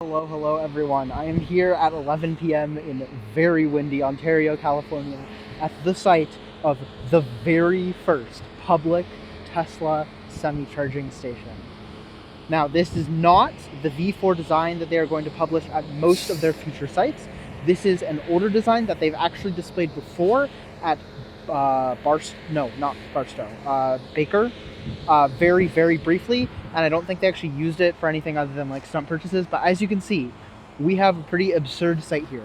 Hello everyone. I am here at 11 p.m. in very windy Ontario, California, at the site of the very first public Tesla semi-charging station. Now, this is not the V4 design that they are going to publish at most of their future sites. This is an older design that they've actually displayed before at Baker, very briefly, and I don't think they actually used it for anything other than like stunt purchases. But as you can see, we have a pretty absurd site here.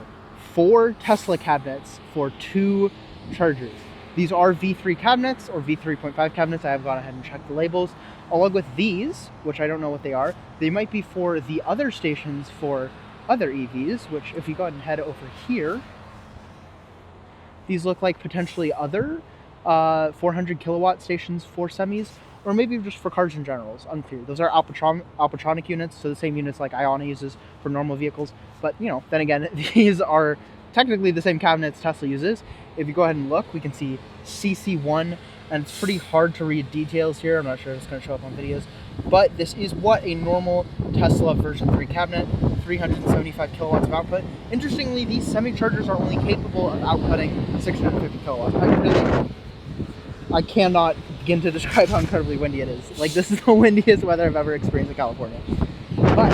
4 Tesla cabinets for 2 chargers. These are V3 cabinets or V3.5 cabinets. I have gone ahead and checked the labels. Along with these, which I don't know what they are, they might be for the other stations for other EVs, which if you go ahead and head over here, these look like potentially other 400 kilowatt stations for semis, or maybe just for cars in general. It's unclear. Those are Alpatronic units, so the same units like Iona uses for normal vehicles. But, you know, then again, these are technically the same cabinets Tesla uses. If you go ahead and look, we can see CC1, and it's pretty hard to read details here. I'm not sure if it's going to show up on videos. But this is what a normal Tesla version 3 cabinet, 375 kilowatts of output. Interestingly, these semi-chargers are only capable of outputting 650 kilowatts. I cannot begin to describe how incredibly windy it is. Like, this is the windiest weather I've ever experienced in California. But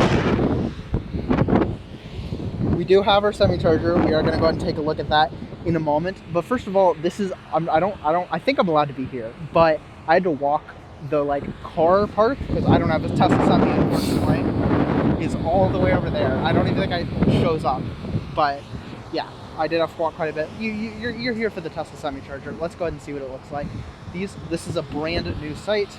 we do have our semi-charger. We are going to go ahead and take a look at that in a moment. But first of all, this is I think I'm allowed to be here, but I had to walk the car park because I don't have a Tesla Semi, unfortunately. Is all the way over there. I don't even think it shows up, but yeah, I did have to walk quite a bit. You're here for the Tesla Semi charger. Let's go ahead and see what it looks like. This is a brand new site.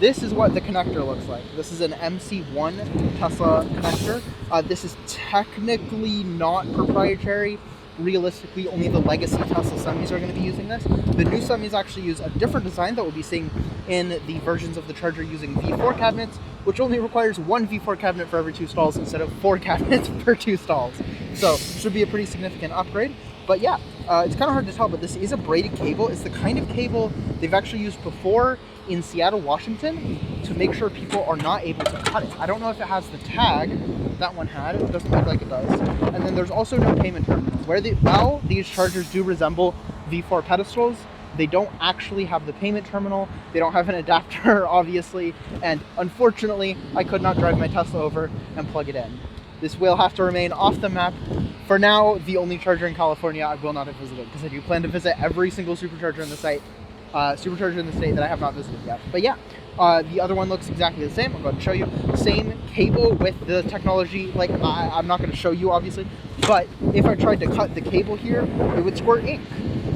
This is what the connector looks like. This is an MC1 Tesla connector. This is technically not proprietary. Realistically, only the legacy Tesla semis are going to be using this. The new semis actually use a different design that we'll be seeing in the versions of the charger using V4 cabinets, which only requires 1 V4 cabinet for every 2 stalls instead of 4 cabinets per 2 stalls. So should be a pretty significant upgrade. But yeah, it's kind of hard to tell, but this is a braided cable. It's the kind of cable they've actually used before in Seattle, Washington, to make sure people are not able to cut it. I don't know if it has the tag that one had. It doesn't look like it does. And then there's also no payment terminal. While these chargers do resemble V4 pedestals, they don't actually have the payment terminal. They don't have an adapter, obviously. And unfortunately, I could not drive my Tesla over and plug it in. This will have to remain off the map. For now, the only charger in California I will not have visited, because I do plan to visit every single supercharger in the state that I have not visited yet. But yeah, the other one looks exactly the same. I'm going to show you. Same cable with the technology. I'm not going to show you, obviously, but if I tried to cut the cable here, it would squirt ink.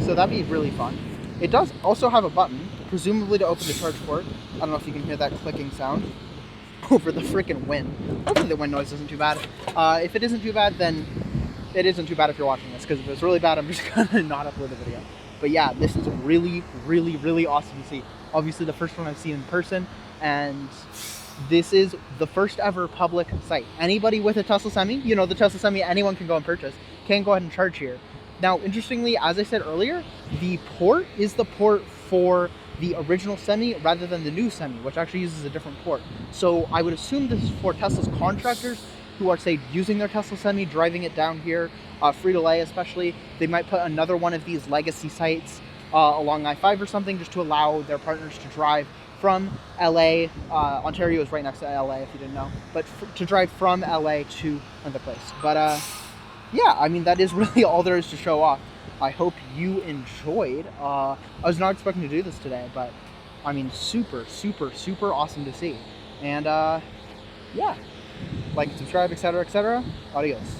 So that'd be really fun. It does also have a button, presumably to open the charge port. I don't know if you can hear that clicking sound over the freaking wind. Hopefully the wind noise isn't too bad. If it isn't too bad, then it isn't too bad if you're watching this, because if it's really bad, I'm just going to not upload the video. But yeah, this is really awesome to see. Obviously the first one I've seen in person, and this is the first ever public site. Anybody with a Tesla Semi, you know, the Tesla Semi anyone can go and purchase, can go ahead and charge here. Now, interestingly, as I said earlier, the port is the port for the original Semi rather than the new Semi, which actually uses a different port. So I would assume this is for Tesla's contractors who are, say, using their Tesla Semi, driving it down here, Frito-Lay especially. They might put another one of these legacy sites along I-5 or something, just to allow their partners to drive from LA. Ontario is right next to LA, if you didn't know, but to drive from LA to another place. But yeah, I mean, that is really all there is to show off. I hope you enjoyed. I was not expecting to do this today, but I mean, super awesome to see. And yeah, like, subscribe, etc. Adios.